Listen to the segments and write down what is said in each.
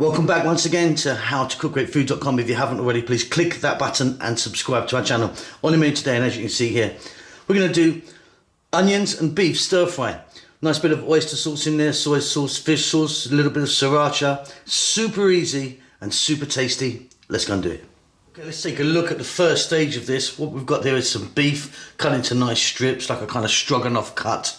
Welcome back once again to howtocookwithfood.com. If you haven't already, please click that button and subscribe to our channel. On the menu today, and as you can see here, we're going to do onions and beef stir fry. Nice bit of oyster sauce in there, soy sauce, fish sauce, a little bit of sriracha. Super easy and super tasty. Let's go and do it. Okay, let's take a look at the first stage of this. What we've got there is some beef cut into nice strips, like a kind of stroganoff cut.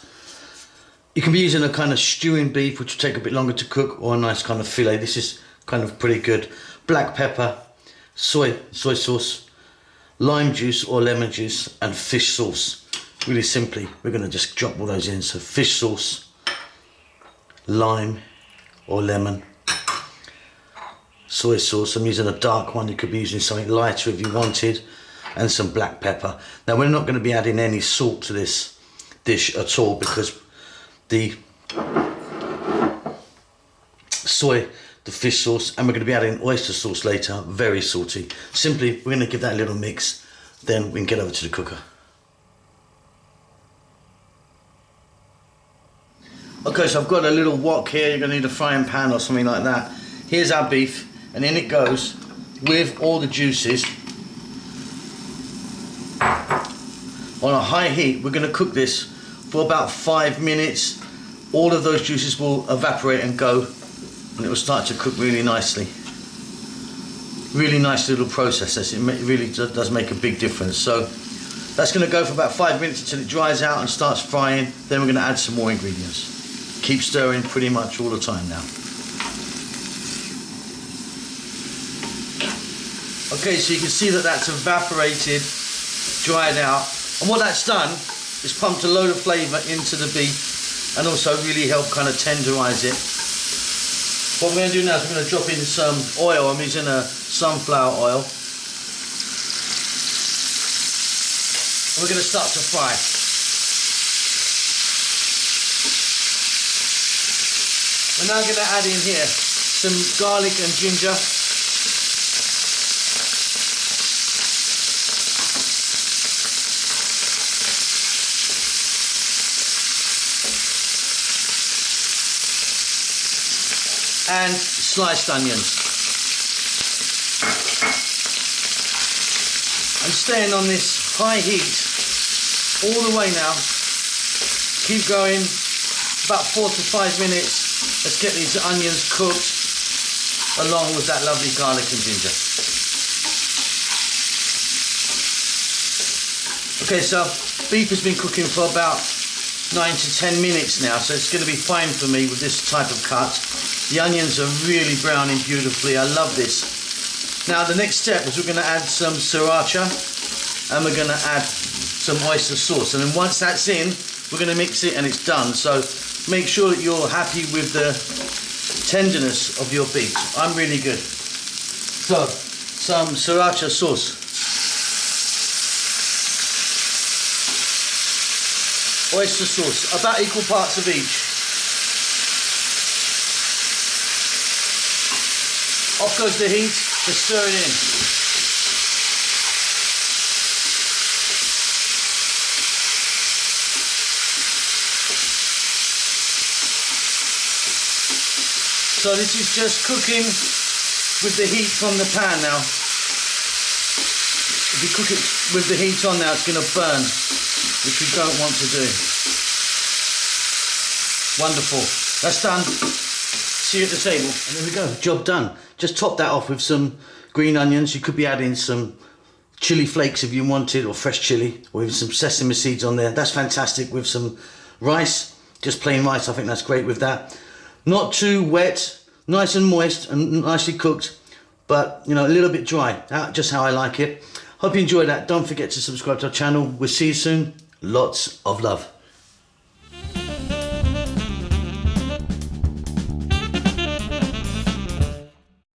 You can be using a kind of stewing beef, which will take a bit longer to cook, or a nice kind of fillet. This is kind of pretty good. Black pepper, soy sauce, lime juice or lemon juice, and fish sauce. Really simply, we're going to just drop all those in. So fish sauce, lime or lemon, soy sauce. I'm using a dark one. You could be using something lighter if you wanted, and some black pepper. Now we're not going to be adding any salt to this dish at all, because the fish sauce, and we're going to be adding oyster sauce later, very salty. Simply, we're going to give that a little mix, then we can get over to the cooker. Okay, so I've got a little wok here. You're going to need a frying pan or something like that. Here's our beef, and in it goes with all the juices. On a high heat, we're going to cook this for about 5 minutes. All of those juices will evaporate and go, and it will start to cook really nicely. Really nice little process. It really does make a big difference. So that's going to go for about 5 minutes until it dries out and starts frying. Then we're going to add some more ingredients. Keep stirring pretty much all the time now. Okay, so you can see that that's evaporated, dried out, and what that's done is pumped a load of flavour into the beef, and also really help kind of tenderize it. What we're going to do now is we're going to drop in some oil. I'm using a sunflower oil. And we're going to start to fry. We're now going to add in here some garlic and ginger. And sliced onions. I'm staying on this high heat all the way now. Keep going, about 4 to 5 minutes. Let's get these onions cooked along with that lovely garlic and ginger. Okay, so beef has been cooking for about 9 to 10 minutes now, so it's going to be fine for me with this type of cut. The onions are really browning beautifully. I love this. Now the next step is we're going to add some sriracha, and we're going to add some oyster sauce, and then once that's in, we're going to mix it and it's done. So make sure that you're happy with the tenderness of your beef. I'm really good. So some sriracha sauce, oyster sauce, about equal parts of each. Off goes the heat, just stir it in. So this is just cooking with the heat from the pan now. If you cook it with the heat on now, it's going to burn, which we don't want to do. Wonderful. That's done. See you at the table. And there we go, job done. Just top that off with some green onions. You could be adding some chili flakes if you wanted, or fresh chili, or even some sesame seeds on there. That's fantastic with some rice, just plain rice. I think that's great with that. Not too wet, nice and moist and nicely cooked, but you know, a little bit dry, just how I like it. Hope you enjoyed that. Don't forget to subscribe to our channel. We'll see you soon. Lots of love.